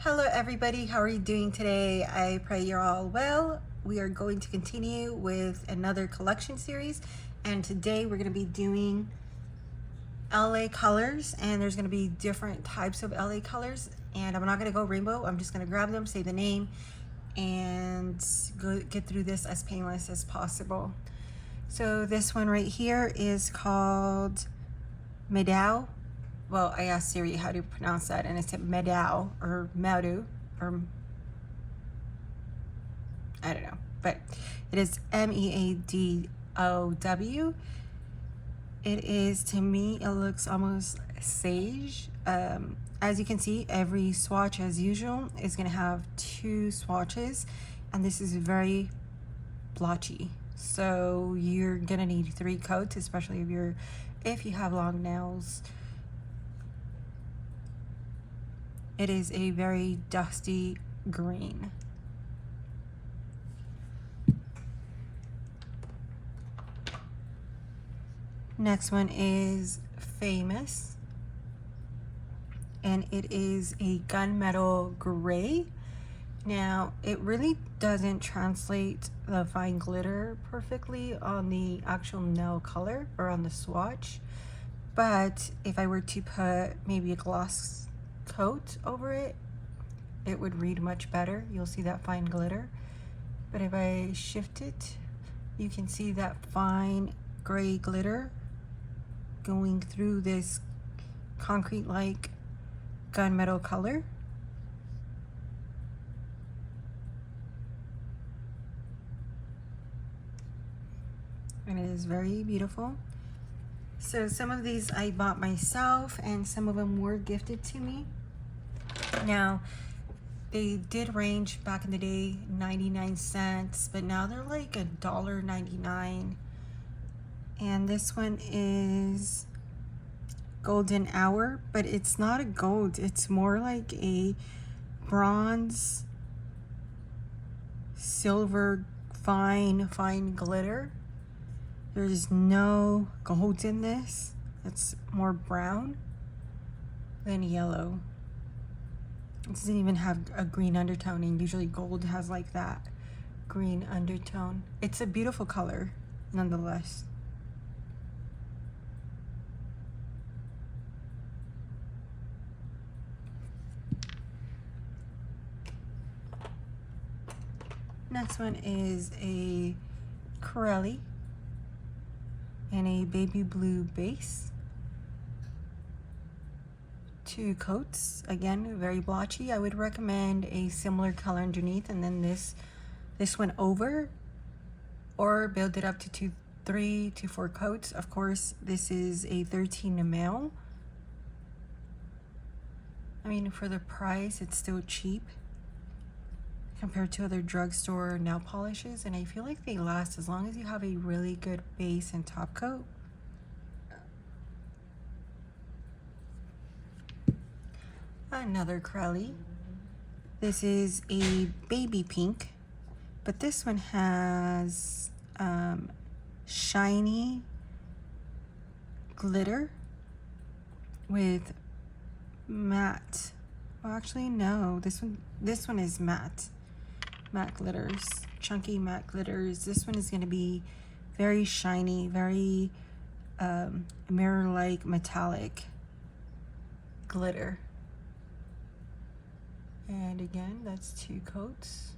Hello everybody, how are you doing today? I pray you're all well. We are going to continue with another collection series, and today we're going to be doing LA colors, and there's going to be different types of LA colors, and I'm not going to go rainbow. I'm just going to grab them, say the name, and go get through this as painless as possible. So this one right here is called Medao. Well, I asked Siri how to pronounce that, and it said Medao or Madu, or I don't know, but it is Meadow. It is, to me, it looks almost sage. As you can see, every swatch, as usual, is going to have 2 swatches, and this is very blotchy. So you're gonna need 3 coats, especially if you have long nails. It is a very dusty green. Next one is Famous, and it is a gunmetal gray. Now, it really doesn't translate the fine glitter perfectly on the actual nail color or on the swatch, but if I were to put maybe a gloss coat over it, it would read much better. You'll see that fine glitter. But if I shift it, you can see that fine gray glitter going through this concrete-like gunmetal color. And it is very beautiful. So some of these I bought myself, and some of them were gifted to me. Now, they did range back in the day 99 cents, but now they're like $1.99. And this one is Golden Hour, but it's not a gold, it's more like a bronze, silver, fine glitter. There's no gold in this. It's more brown than yellow. It doesn't even have a green undertone, and usually gold has like that green undertone. It's a beautiful color nonetheless. Next one is a Corelli and a baby blue base. 2 coats, again very blotchy. I would recommend a similar color underneath, and then this one over, or build it up to 3 to 4 coats. Of course, this is a 13 mil. I mean, for the price, it's still cheap compared to other drugstore nail polishes, and I feel like they last as long as you have a really good base and top coat. Another Corelli. This is a baby pink, but this one has shiny glitter with matte. Well, actually, no. This one is matte glitters, chunky matte glitters. This one is going to be very shiny, very mirror-like metallic glitter. And again, that's 2 coats.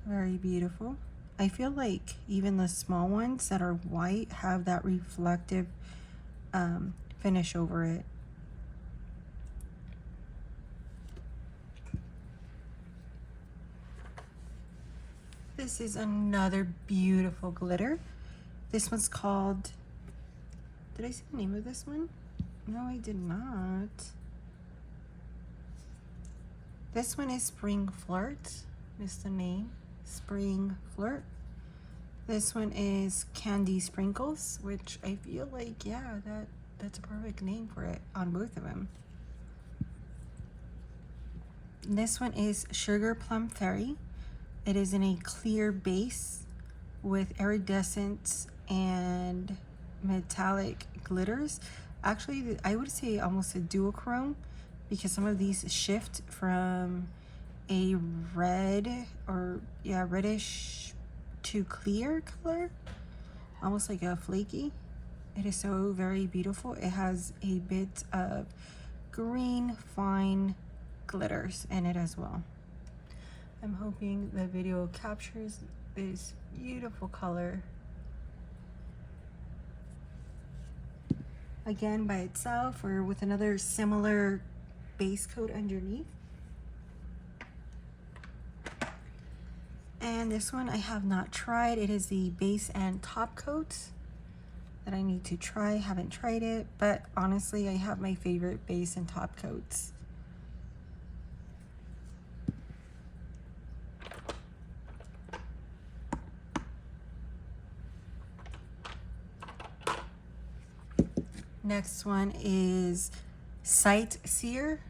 Very beautiful. I feel like even the small ones that are white have that reflective finish over it. This is another beautiful glitter. This one's called, did I say the name of this one? No, I did not. This one is Spring Flirt, is the name, Spring Flirt. This one is Candy Sprinkles, which I feel like, yeah, that's a perfect name for it on both of them. This one is Sugar Plum Fairy. It is in a clear base with iridescent and metallic glitters. actually, I would say almost a duochrome, because some of these shift from a red, or yeah, reddish to clear color, almost like a flaky. It is so very beautiful. It has a bit of green fine glitters in it as well. I'm hoping the video captures this beautiful color. Again, by itself or with another similar base coat underneath. And this one I have not tried. It is the base and top coat that I need to try. Haven't tried it, but honestly, I have my favorite base and top coats. Next one is Sightseer.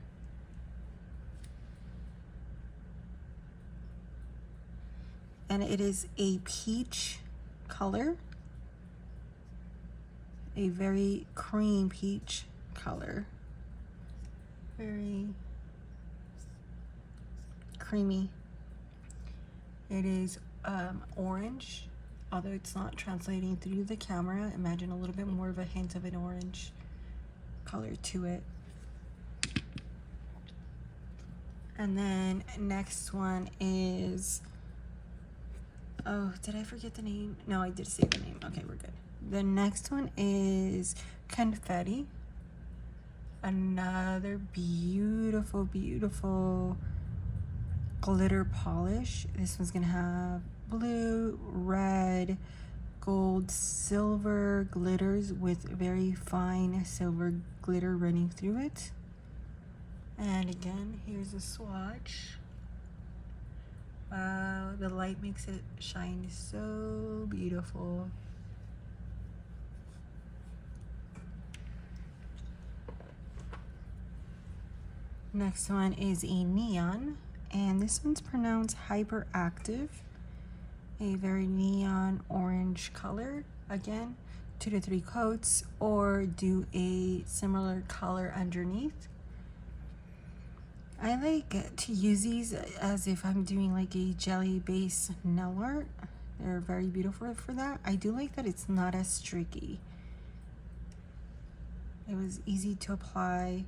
And it is a peach color. A very cream peach color. Very creamy. It is orange, although it's not translating through the camera. Imagine a little bit more of a hint of an orange color to it. And then next one is, oh, did I forget the name? No, I did say the name. Okay, we're good. The next one is Confetti. Another beautiful, beautiful glitter polish. This one's gonna have blue, red, gold, silver glitters with very fine silver glitter running through it. And again, here's a swatch. Wow, the light makes it shine so beautiful. Next one is a neon, and this one's pronounced Hyperactive. A very neon orange color. Again, 2 to 3 coats, or do a similar color underneath. I like to use these as if I'm doing like a jelly base nail art. They're very beautiful for that. I do like that it's not as streaky. It was easy to apply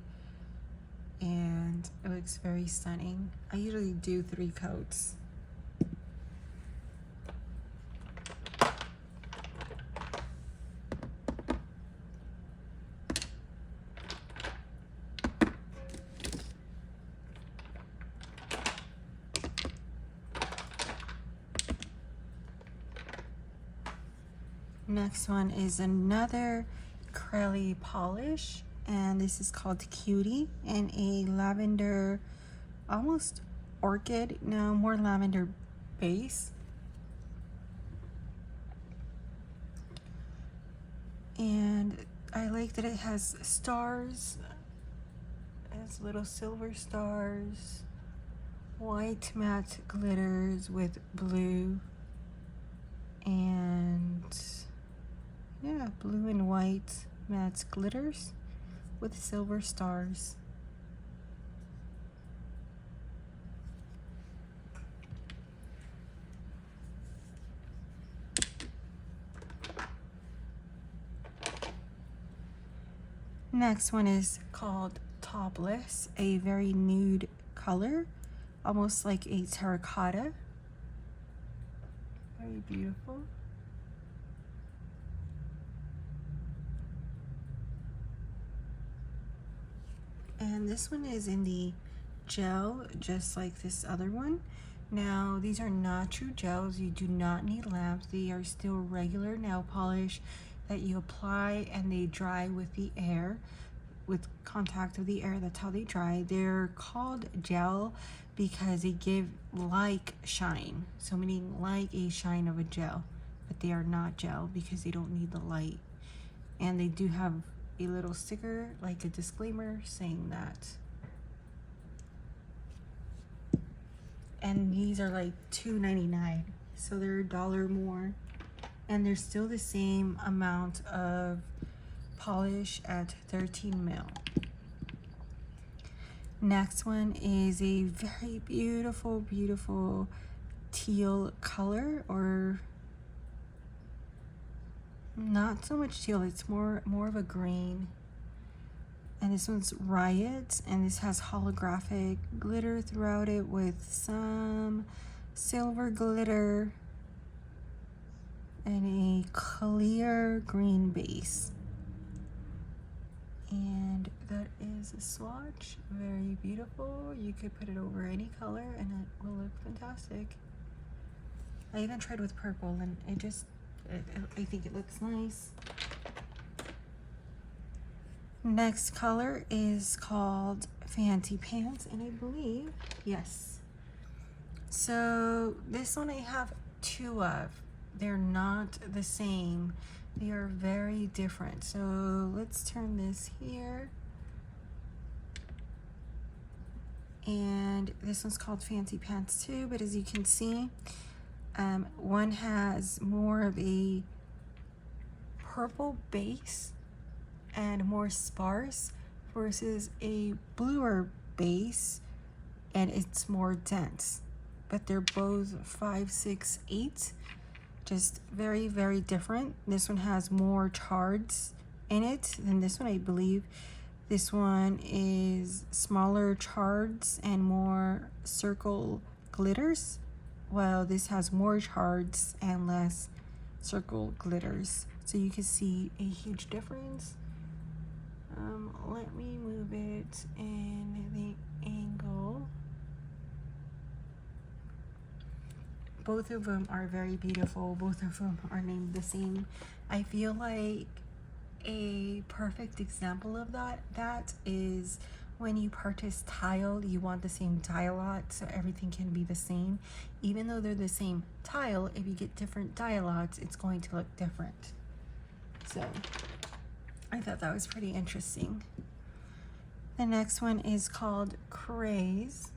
and it looks very stunning. I usually do 3 coats. Next one is another Crelly polish, and this is called Cutie, and a lavender, almost orchid, no, more lavender base. And I like that it has stars, it has little silver stars, white matte glitters with blue, and yeah, blue and white matte glitters with silver stars. Next one is called Topless, a very nude color, almost like a terracotta. Very beautiful. And this one is in the gel, just like this other one. Now, these are not true gels. You do not need lamps. They are still regular nail polish that you apply and they dry with the air, with contact of the air. That's how they dry. They're called gel because they give like shine. So meaning like a shine of a gel, but they are not gel because they don't need the light. And they do have a little sticker, like a disclaimer saying that. And these are like $2.99, so they're $1 more, and they're still the same amount of polish at 13 mil. Next one is a very beautiful, beautiful teal color, or not so much teal, it's more of a green. And this one's Riot, and this has holographic glitter throughout it with some silver glitter and a clear green base. And that is a swatch. Very beautiful. You could put it over any color and it will look fantastic. I even tried with purple and I think it looks nice. Next color is called Fancy Pants, and I believe, yes. So this one I have two of. They're not the same. They are very different. So let's turn this here. And this one's called Fancy Pants too, but as you can see, one has more of a purple base and more sparse versus a bluer base and it's more dense. But they're both 5, 6, 8. Just very, very different. This one has more chards in it than this one, I believe. This one is smaller chards and more circle glitters, while this has more chards and less circle glitters. So you can see a huge difference. Let me move it in the angle. Both of them are very beautiful. Both of them are named the same. I feel like a perfect example of that is when you purchase tile, you want the same tile lot so everything can be the same. Even though they're the same tile, if you get different tile lots, it's going to look different. So I thought that was pretty interesting. The next one is called Craze.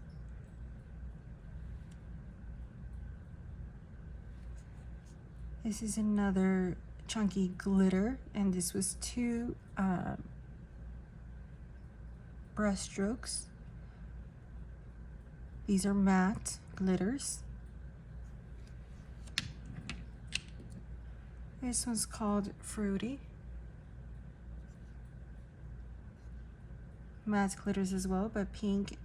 This is another chunky glitter, and this was 2 brush strokes. These are matte glitters. This one's called Fruity. Matte glitters as well, but pink,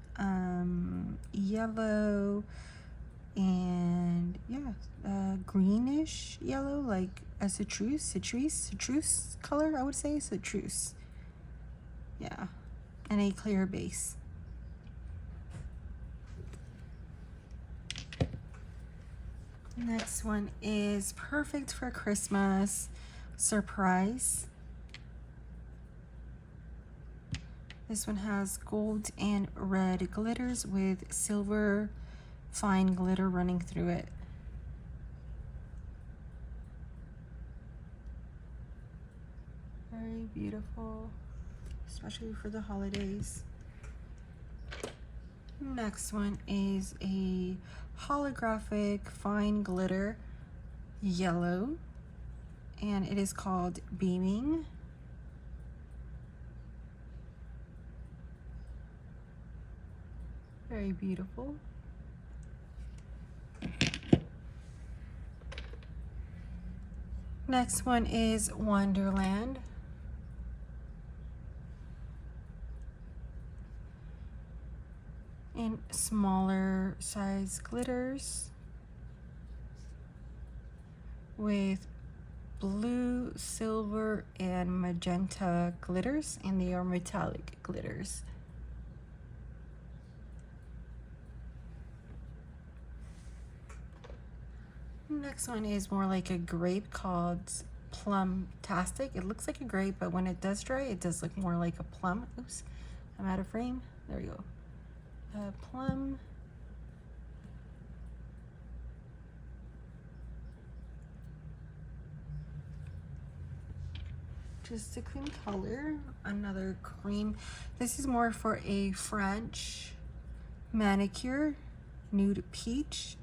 yellow, and yeah, greenish yellow, like a citrus color, I would say. Citrus, yeah, and a clear base. Next one is Perfect for Christmas Surprise. This one has gold and red glitters with silver fine glitter running through it. Very beautiful, especially for the holidays. Next one is a holographic fine glitter yellow, and it is called Beaming. Very beautiful. Next one is Wonderland. In smaller size glitters with blue, silver, and magenta glitters, and they are metallic glitters. Next one is more like a grape called Plum-tastic. It looks like a grape, but when it does dry, it does look more like a plum. Oops, I'm out of frame. There we go. Plum. Just a cream color. Another cream. This is more for a French manicure. Nude Peach.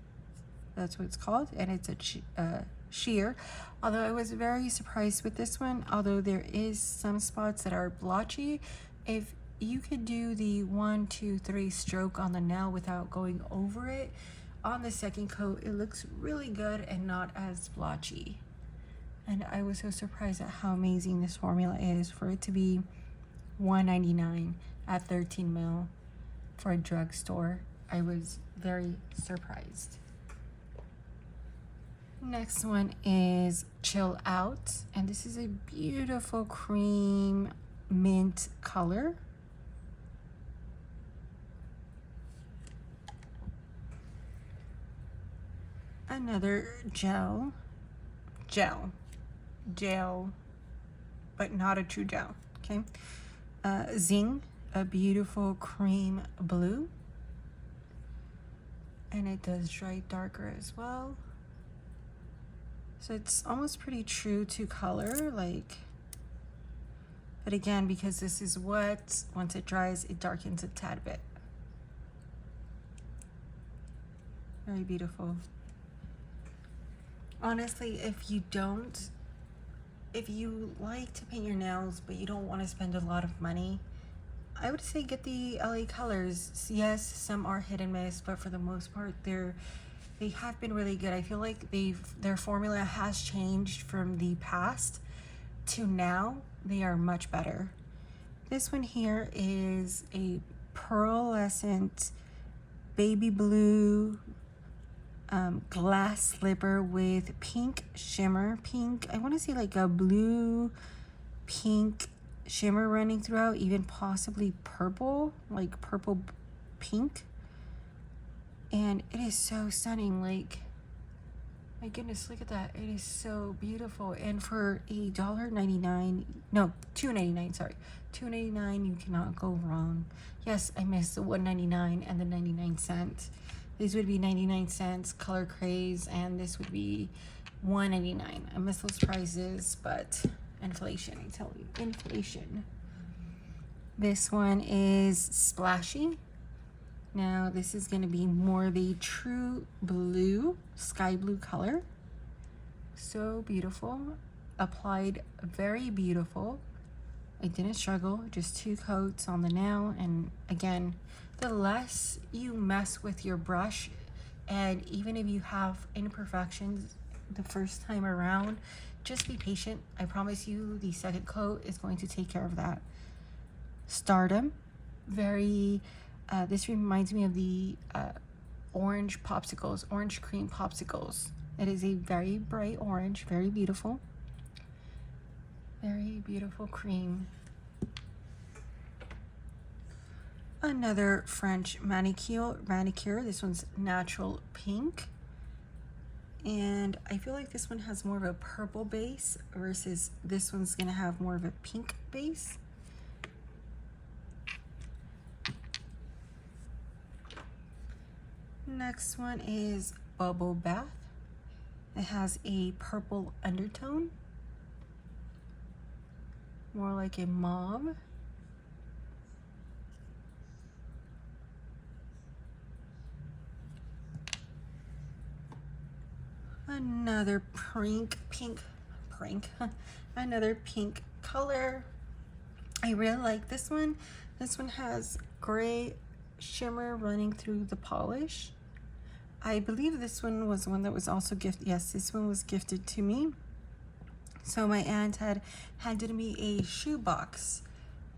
That's what it's called, and it's a sheer. Although I was very surprised with this one, although there is some spots that are blotchy. If you could do the 1, 2, 3 stroke on the nail without going over it, on the second coat, it looks really good and not as blotchy. And I was so surprised at how amazing this formula is for it to be $1.99 at 13 mil for a drugstore. I was very surprised. Next one is Chill Out, and this is a beautiful cream mint color. Another gel, but not a true gel, okay? Zing, a beautiful cream blue, and it does dry darker as well. So it's almost pretty true to color, like, but again, because this is wet, once it dries, it darkens a tad bit. Very beautiful. Honestly, if you like to paint your nails, but you don't want to spend a lot of money, I would say get the LA Colors. Yes, some are hit and miss, but for the most part, they have been really good. I feel like their formula has changed from the past to now. They are much better. This one here is a pearlescent baby blue glass slipper with pink shimmer. Pink, I want to say like a blue pink shimmer running throughout, even possibly purple, like purple pink. And it is so stunning. Like, my goodness, look at that. It is so beautiful. And for $1.99, no, $2.99, sorry, $2.99, you cannot go wrong. Yes, I missed the $1.99 and the 99¢. These would be 99¢, Color Craze, and this would be $1.99. I miss those prices, but inflation, I tell you, inflation. This one is Splashy. Now this is going to be more of a true blue, sky blue color. So beautiful. Applied very beautiful. I didn't struggle, just 2 coats on the nail. And again, the less you mess with your brush, and even if you have imperfections the first time around, just be patient. I promise you the second coat is going to take care of that. Stardom, very this reminds me of the orange popsicles, orange cream popsicles. It is a very bright orange, very beautiful cream. Another French manicure. This one's natural pink, and I feel like this one has more of a purple base versus this one's gonna have more of a pink base. Next one is Bubble Bath. It has a purple undertone, more like a mauve. Another another pink color. I really like this one. This one has gray shimmer running through the polish. I believe this one was one that was also gifted. Yes, this one was gifted to me. So my aunt had handed me a shoebox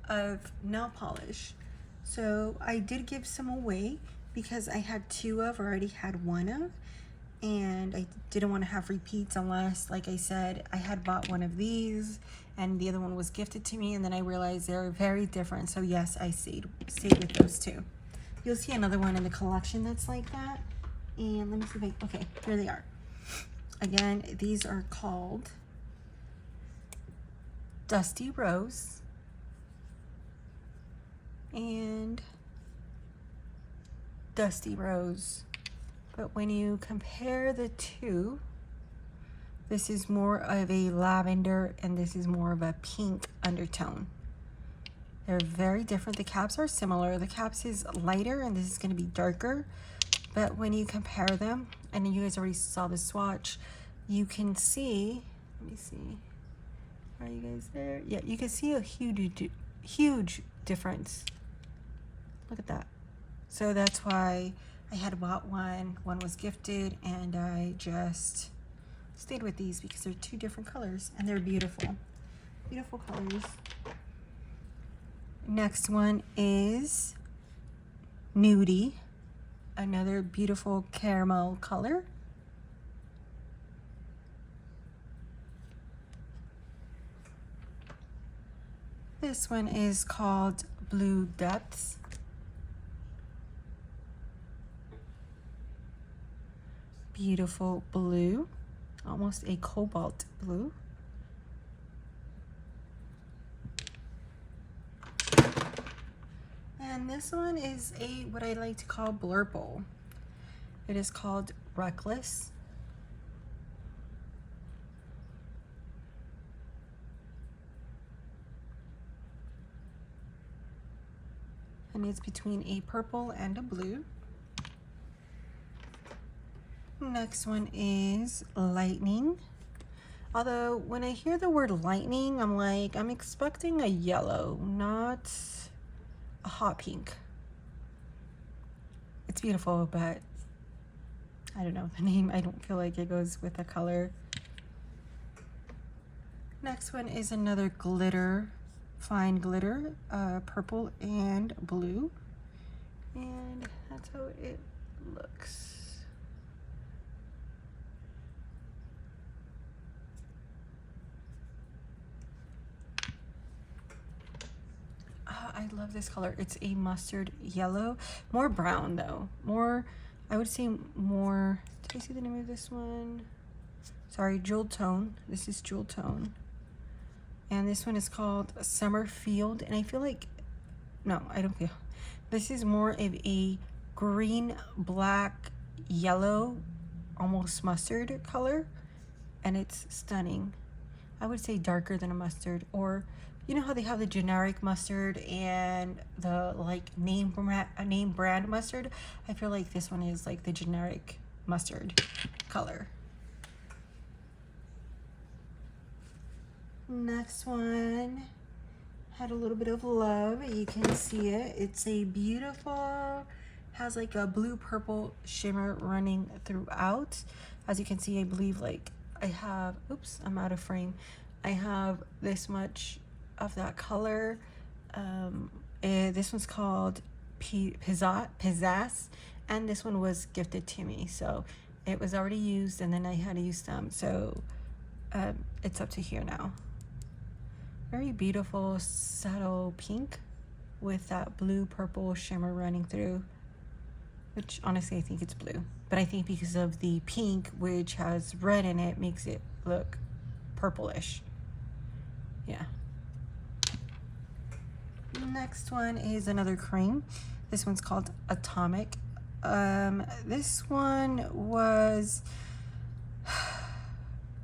of nail polish. So I did give some away because I had 2 of, already had 1 of, and I didn't want to have repeats unless, like I said, I had bought one of these and the other one was gifted to me, and then I realized they're very different. So yes, I stayed with those 2. You'll see another one in the collection that's like that. And let me see if okay, here they are. Again, these are called Dusty Rose and Dusty Rose. But when you compare the 2, this is more of a lavender and this is more of a pink undertone. They're very different. The caps are similar. The caps is lighter and this is going to be darker. But when you compare them, and you guys already saw the swatch, you can see, let me see, are you guys there? Yeah, you can see a huge difference. Look at that. So that's why I had bought one was gifted, and I just stayed with these because they're two different colors and they're beautiful. Beautiful colors. Next one is Nudie, another beautiful caramel color. This one is called Blue Depths. Beautiful blue, almost a cobalt blue. And this one is a what I like to call blurple. It is called Reckless. And it's between a purple and a blue. Next one is Lightning. Although when I hear the word lightning, I'm expecting a yellow, not a hot pink. It's beautiful, but I don't know the name. I don't feel like it goes with the color. Next one is another glitter, fine glitter, purple and blue. And that's how it looks. I love this color. It's a mustard yellow, more brown though, more, I would say more, did I see the name of this one? Sorry, Jewel Tone. This is Jewel Tone. And this one is called Summer Field. And I feel like, no, I don't feel, this is more of a green, black, yellow, almost mustard color. And it's stunning. I would say darker than a mustard, or you know how they have the generic mustard and the like name brand mustard? I feel like this one is like the generic mustard color. Next one had a little bit of love. You can see it. It's a beautiful, has like a blue purple shimmer running throughout. As you can see, I believe like I have, oops, I'm out of frame. I have this much of that color. This one's called Pizzazz, and this one was gifted to me, so it was already used and then I had to use them, so it's up to here now. Very beautiful subtle pink with that blue purple shimmer running through, which honestly I think it's blue, but I think because of the pink which has red in it makes it look purplish. Yeah. Next one is another cream. This one's called Atomic. This one was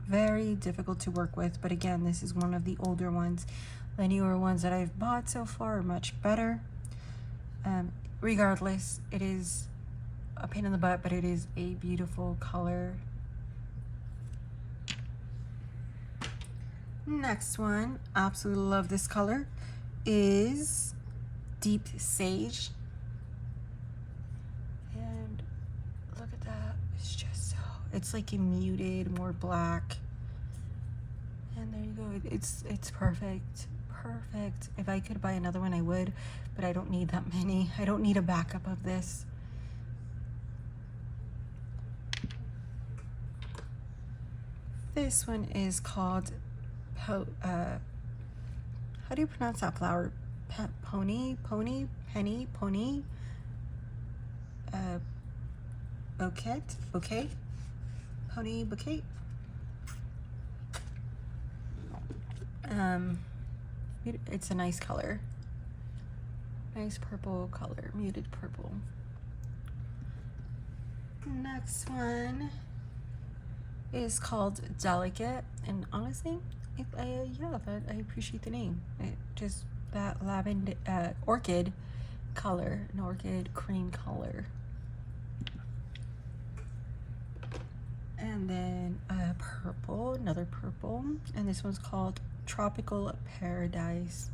very difficult to work with, but again, this is one of the older ones. The newer ones that I've bought so far are much better. Regardless, it is a pain in the butt, but it is a beautiful color. Next one, absolutely love this color, is Deep Sage. And look at that, it's just so, it's like a muted, more black. And there you go, it's perfect, perfect. If I could buy another one, I would, but I don't need that many. I don't need a backup of this. This one is called how do you pronounce that flower? Penny, bouquet, pony bouquet. It's a nice color, nice purple color, muted purple. Next one is called Delicate, and honestly, yeah, but I appreciate the name. It just that lavender orchid color, an orchid cream color. And then a purple, another purple, and this one's called Tropical Paradise.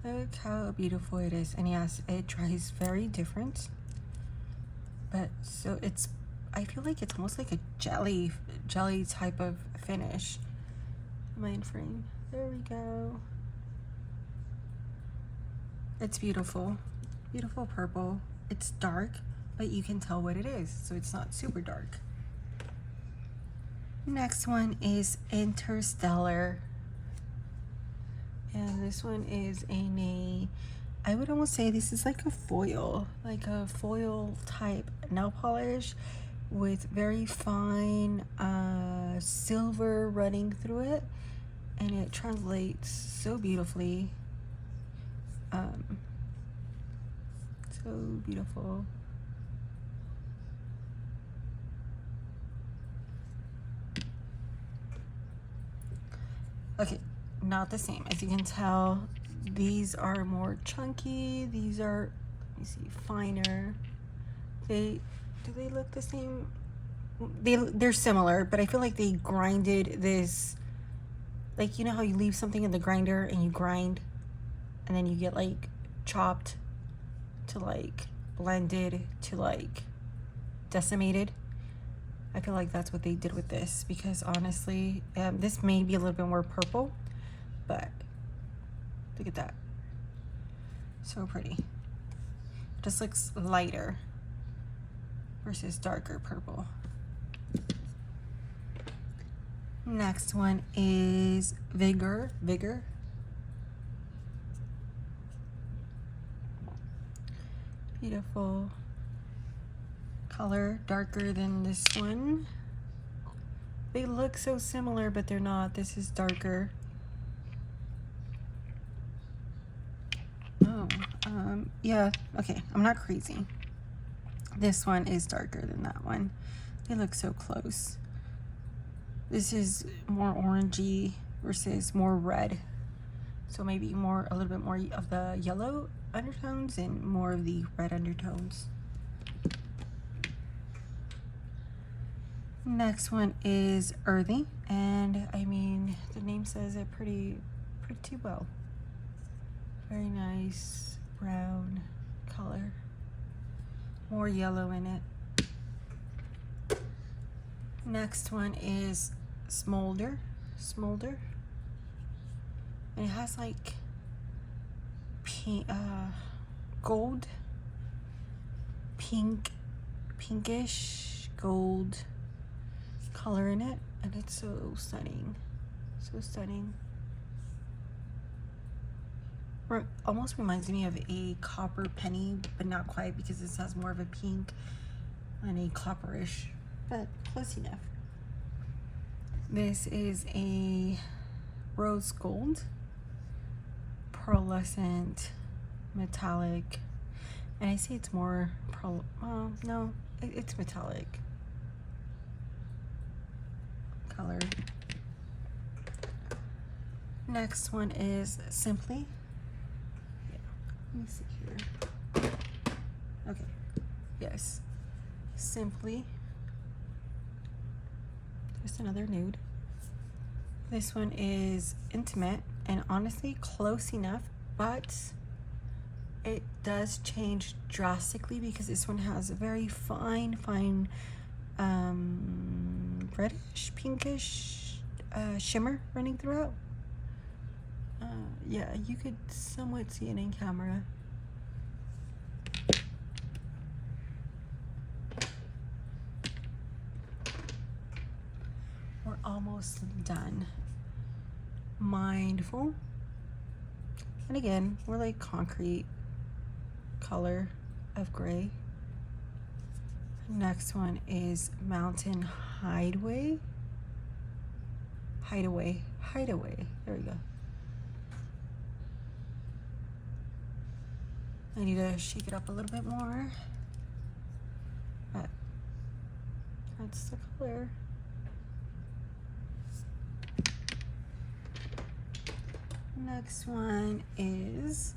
Look how beautiful it is. And yes, it dries very different, but so it's, I feel like it's almost like a jelly type of finish. Mind frame, there we go. It's beautiful, beautiful purple. It's dark, but you can tell what it is, so it's not super dark. Next one is Interstellar, and this one is in a, I would almost say this is like a foil type nail polish with very fine silver running through it, and it translates so beautifully. So beautiful. Okay, not the same. As you can tell, these are more chunky. These are, let me see, finer. Do they look the same? They're similar, but I feel like they grinded this, like, you know how you leave something in the grinder and you grind and then you get like chopped to like blended to like decimated. I feel like that's what they did with this, because honestly, this may be a little bit more purple, but look at that. So pretty. Just looks lighter versus darker purple. Next one is Vigor. Beautiful color, darker than this one. They look so similar, but they're not. This is darker. Oh, yeah, okay, I'm not crazy. This one is darker than that one. They look so close. This is more orangey versus more red. So maybe a little bit more of the yellow undertones and more of the red undertones. Next one is Earthy, and I mean, the name says it pretty well. Very nice brown color, more yellow in it. Next one is Smolder, and it has like gold, pinkish gold color in it, and it's so stunning, so stunning. Almost reminds me of a copper penny, but not quite, because this has more of a pink and a copperish, but close enough. This is a rose gold, pearlescent, metallic, and I say it's more no, it's metallic color. Next one is Simply. Yeah. Let me see here. Okay, yes, Simply. Just another nude. This one is Intimate, and honestly close enough, but it does change drastically because this one has a very fine reddish pinkish shimmer running throughout. Yeah, you could somewhat see it in camera. We're almost done. Mindful, and again, we're like concrete color of gray. Next one is Mountain Hideaway. There we go. I need to shake it up a little bit more, but that's the color. Next one is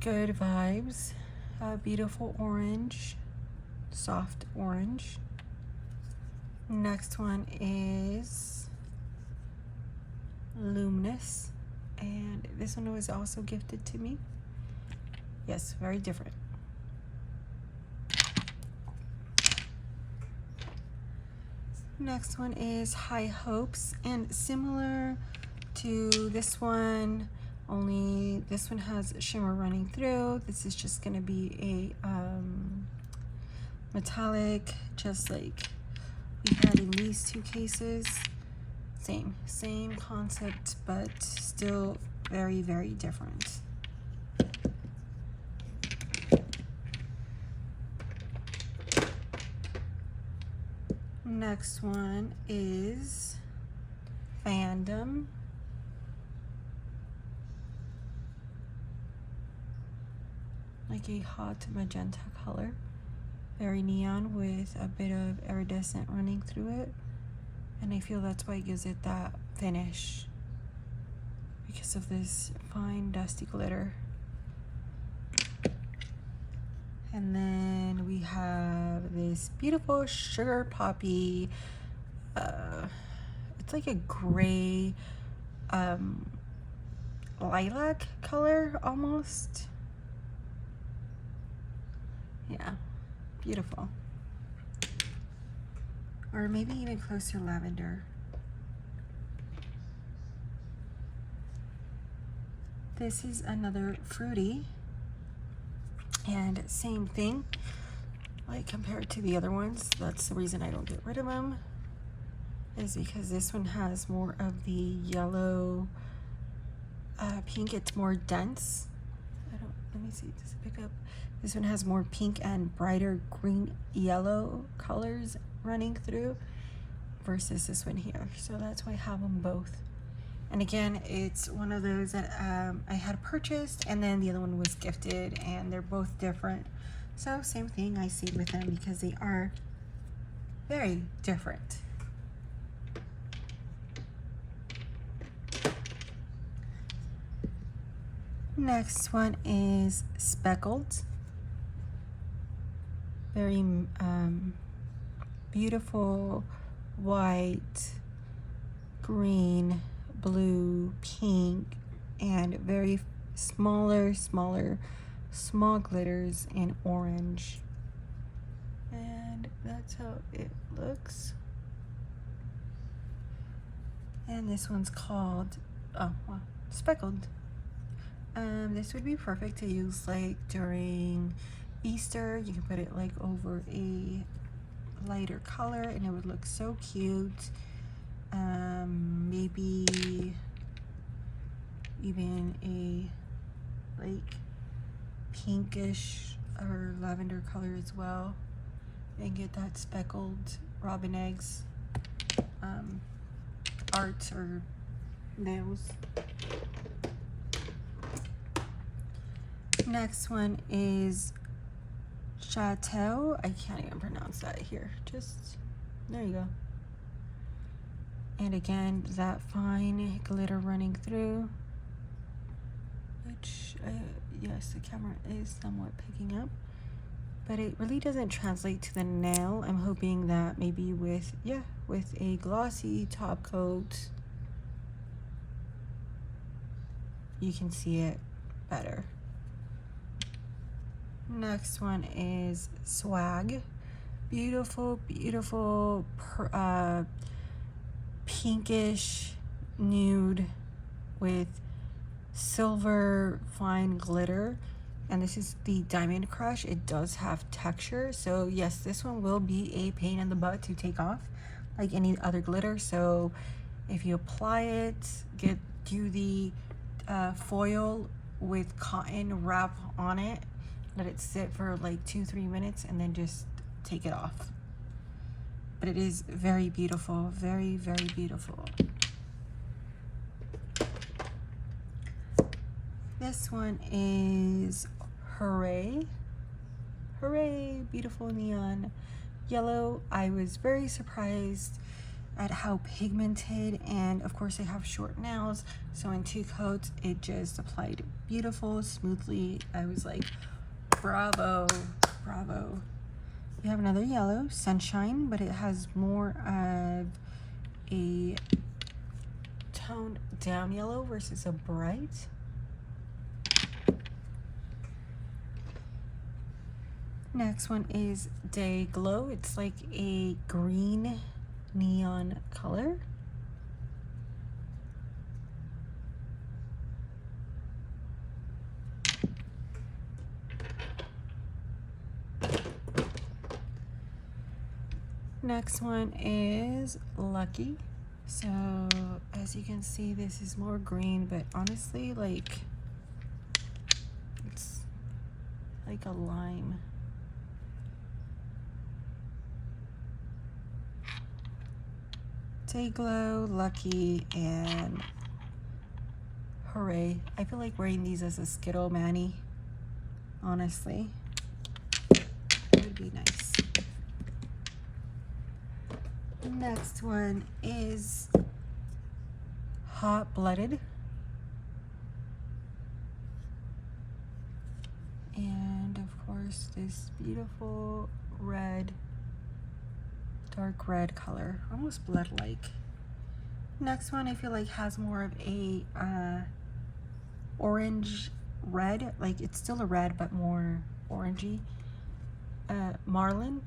Good Vibes, beautiful orange, soft orange. Next one is Luminous, and this one was also gifted to me. Yes, very different. Next one is High Hopes, and similar to this one, only this one has shimmer running through. This is just going to be a metallic, just like we had in these two cases. Same concept, but still very, very different. Next one is Fandom. Like a hot magenta color. Very neon with a bit of iridescent running through it. And I feel that's why it gives it that finish. Because of this fine dusty glitter. And then we have this beautiful Sugar Poppy. It's like a gray lilac color almost. Yeah, beautiful. Or maybe even close to lavender. This is another Fruity. And same thing, like compared to the other ones, that's the reason I don't get rid of them, is because this one has more of the yellow pink. It's more dense. Let me see, does it pick up? This one has more pink and brighter green yellow colors running through versus this one here. So that's why I have them both. And again, it's one of those that I had purchased, and then the other one was gifted, and they're both different. So same thing, I stayed with them because they are very different. Next one is Speckled. Very beautiful white, green, blue, pink, and very small glitters in orange. And that's how it looks. And this one's called, oh, well, Speckled. This would be perfect to use like during Easter. You can put it like over a lighter color and it would look so cute. Maybe even a like pinkish or lavender color as well, and get that speckled robin eggs art or nails. Next one is Chateau. I can't even pronounce that here. Just there you go. And again, that fine glitter running through, which yes, the camera is somewhat picking up, but it really doesn't translate to the nail. I'm hoping that maybe with a glossy top coat you can see it better. Next one is Swag. Beautiful pinkish nude with silver fine glitter, and this is the Diamond Crush. It does have texture, so yes, this one will be a pain in the butt to take off like any other glitter. So if you apply it, do the foil with cotton wrap on it, let it sit for like 2-3 minutes, and then just take it off. But it is very beautiful, very, very beautiful. This one is Hooray. Hooray, beautiful neon yellow. I was very surprised at how pigmented, and of course I have short nails, so in 2 coats it just applied beautiful, smoothly. I was like, bravo, bravo. You have another yellow, Sunshine, but it has more of a toned down yellow versus a bright. Next one is Day Glow. It's like a green neon color. Next one is Lucky. So as you can see, this is more green, but honestly, like, it's like a lime. Day Glow, Lucky, and Hooray. I feel like wearing these as a Skittle Mani, honestly. It would be nice. Next one is Hot Blooded. And of course, this beautiful red, dark red color, almost blood-like. Next one I feel like has more of a orange red, like it's still a red but more orangey. Marlin.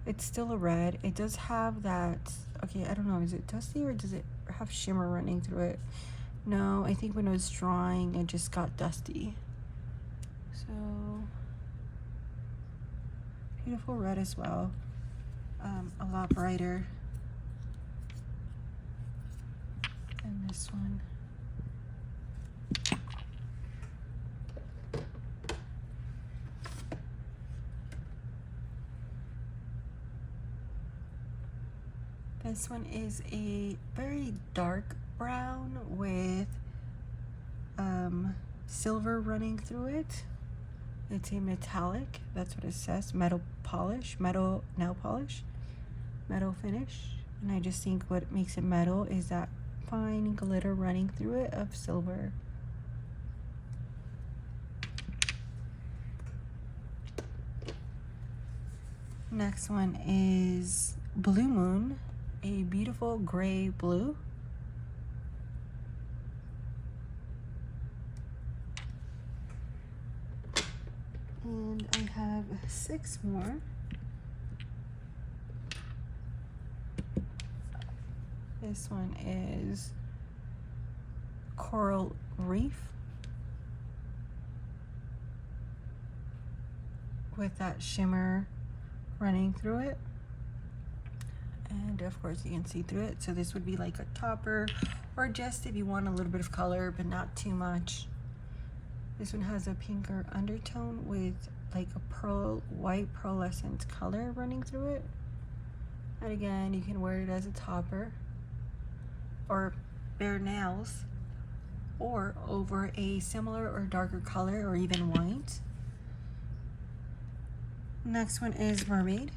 It's still a red. It does have that, okay, I don't know, is it dusty or does it have shimmer running through it? No, I think when it was drying, it just got dusty. So, beautiful red as well. A lot brighter than this one. This one is a very dark brown with silver running through it. It's a metallic, that's what it says, metal polish, metal nail polish, metal finish. And I just think what makes it metal is that fine glitter running through it of silver. Next one is Blue Moon, a beautiful gray blue. And I have 6 more. This one is Coral Reef with that shimmer running through it. And of course you can see through it. So this would be like a topper, or just if you want a little bit of color but not too much. This one has a pinker undertone with like a white pearlescent color running through it. And again, you can wear it as a topper or bare nails, or over a similar or darker color, or even white. Next one is Mermaid.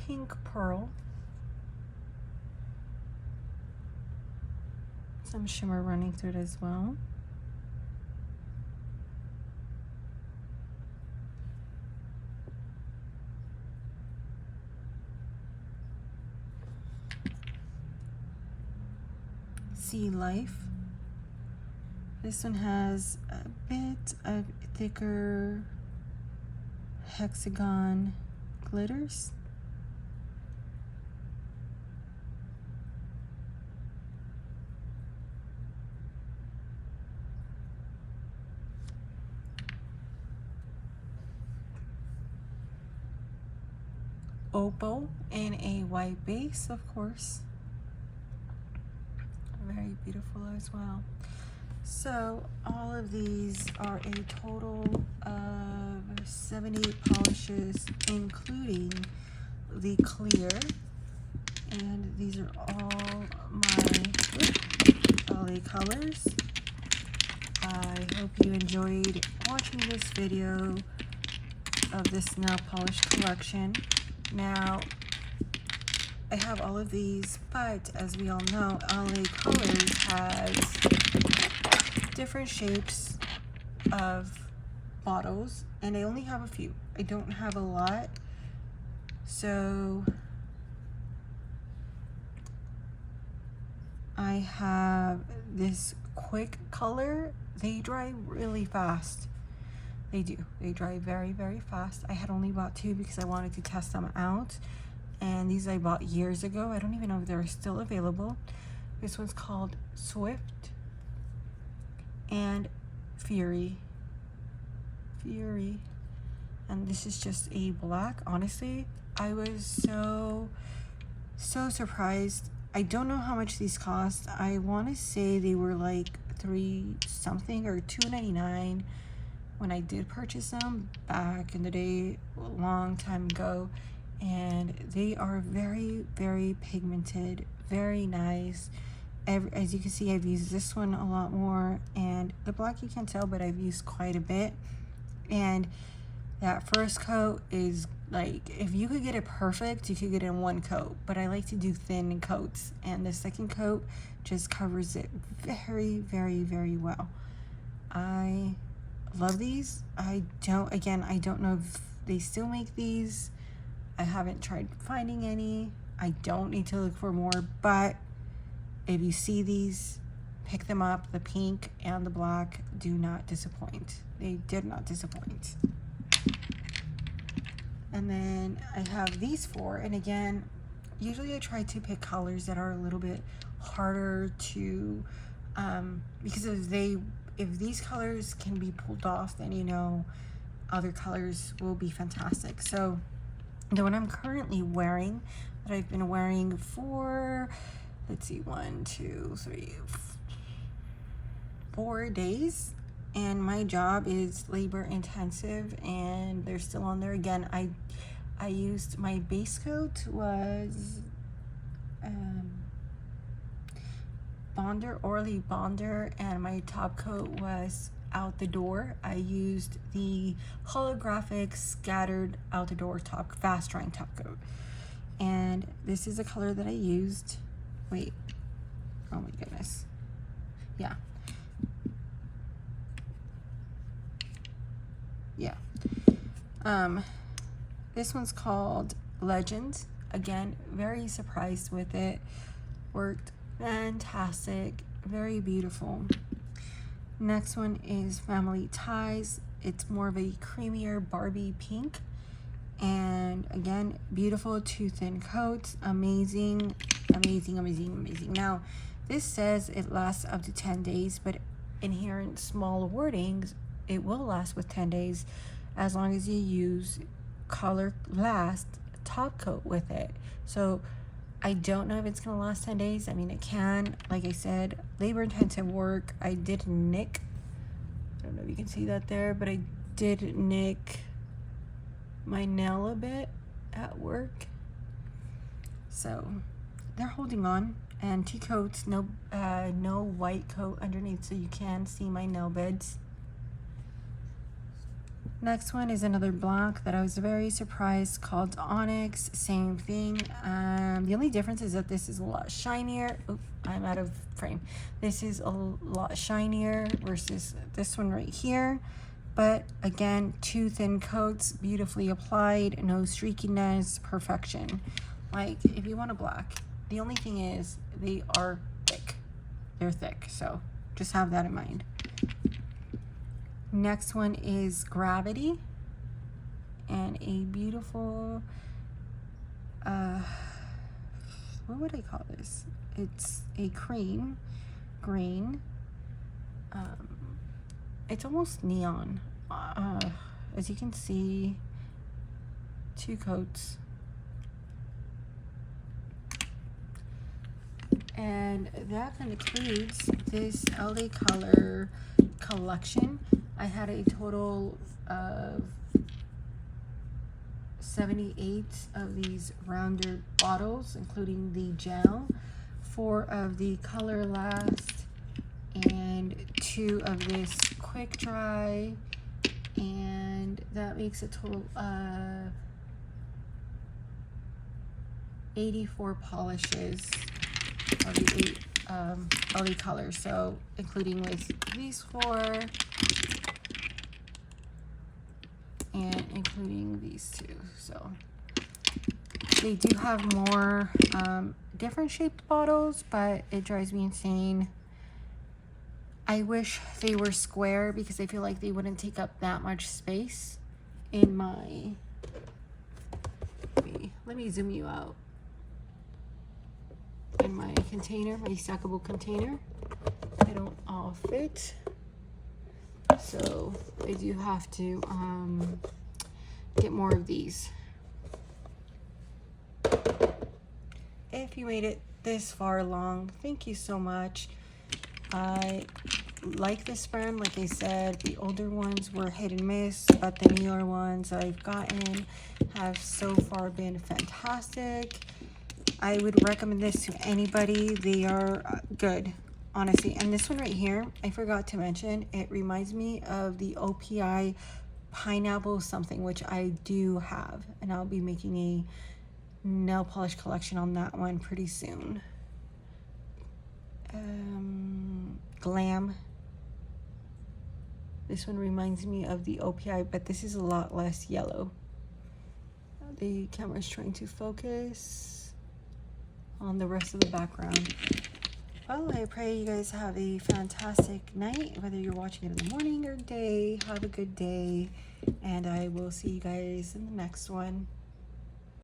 Pink Pearl. Some shimmer running through it as well. Sea Life. This one has a bit of thicker hexagon glitters. Opal in a white base, of course. Very beautiful as well. So all of these are a total of 78 polishes, including the clear. And these are all my LA colors. I hope you enjoyed watching this video. of this nail polish collection. Now, I have all of these, but as we all know, LA Colors has different shapes of bottles, and I only have a few. I don't have a lot. So I have this quick color. They dry really fast. They do. They dry very, very fast. I had only bought 2 because I wanted to test them out. And these I bought years ago. I don't even know if they're still available. This one's called Swift and Fury. And this is just a black. Honestly, I was so surprised. I don't know how much these cost. I want to say they were like $3 something or $2.99 when I did purchase them back in the day, a long time ago. And they are very, very pigmented, very nice. As you can see, I've used this one a lot more, and the black you can't tell, but I've used quite a bit. And that first coat is like, if you could get it perfect, you could get it in 1 coat, but I like to do thin coats, and the second coat just covers it very, very, very well. I love these. I don't know if they still make these. I haven't tried finding any. I don't need to look for more, but if you see these, pick them up. The pink and the black do not disappoint. They did not disappoint. And then I have these 4, and again, usually I try to pick colors that are a little bit harder to, because if these colors can be pulled off, then you know other colors will be fantastic. So the one I'm currently wearing, that I've been wearing for, let's see, 1, 2, 3, 4 days, and my job is labor intensive, and they're still on there. Again, I used, my base coat was Orly Bonder, and my top coat was Out the Door. I used the holographic scattered Out the Door fast drying top coat, and this is a color that I used. Wait, oh my goodness, yeah, this one's called Legend. Again, very surprised with it. Worked fantastic, very beautiful. Next one is Family Ties. It's more of a creamier Barbie pink, and again, beautiful 2 thin coats. Amazing. Now, this says it lasts up to 10 days, but inherent small wordings, it will last with 10 days as long as you use Color Last top coat with it. So I don't know if it's gonna last 10 days. I mean, it can. Like I said, labor intensive work. I did nick, I don't know if you can see that there, but I did nick my nail a bit at work. So they're holding on, and 2 coats, no white coat underneath, so you can see my nail beds. Next one is another black that I was very surprised, called Onyx. Same thing. The only difference is that this is a lot shinier. Oop, I'm out of frame. This is a lot shinier versus this one right here. But again, 2 thin coats, beautifully applied, no streakiness, perfection. Like, if you want a black, the only thing is they are thick. They're thick, so just have that in mind. Next one is Gravity, and a beautiful, what would I call this? It's a cream green. It's almost neon. As you can see, 2 coats. And that concludes this LA Color collection. I had a total of 78 of these rounded bottles, including the gel, 4 of the Color Last, and 2 of this quick dry, and that makes a total of 84 polishes of the 8 LE colors. So including with these 4 and including these 2. So they do have more different shaped bottles, but it drives me insane. I wish they were square because I feel like they wouldn't take up that much space in my, let me zoom you out. In my container, my stackable container, they don't all fit. So I do have to get more of these. If you made it this far along, thank you so much. I like this brand. Like I said, the older ones were hit and miss, but the newer ones I've gotten have so far been fantastic. I would recommend this to anybody. They are good, honestly. And this one right here, I forgot to mention, it reminds me of the OPI pineapple something, which I do have, and I'll be making a nail polish collection on that one pretty soon. Glam. This one reminds me of the OPI, but this is a lot less yellow. The camera's trying to focus on the rest of the background. Well, I pray you guys have a fantastic night, whether you're watching it in the morning or day. Have a good day, and I will see you guys in the next one.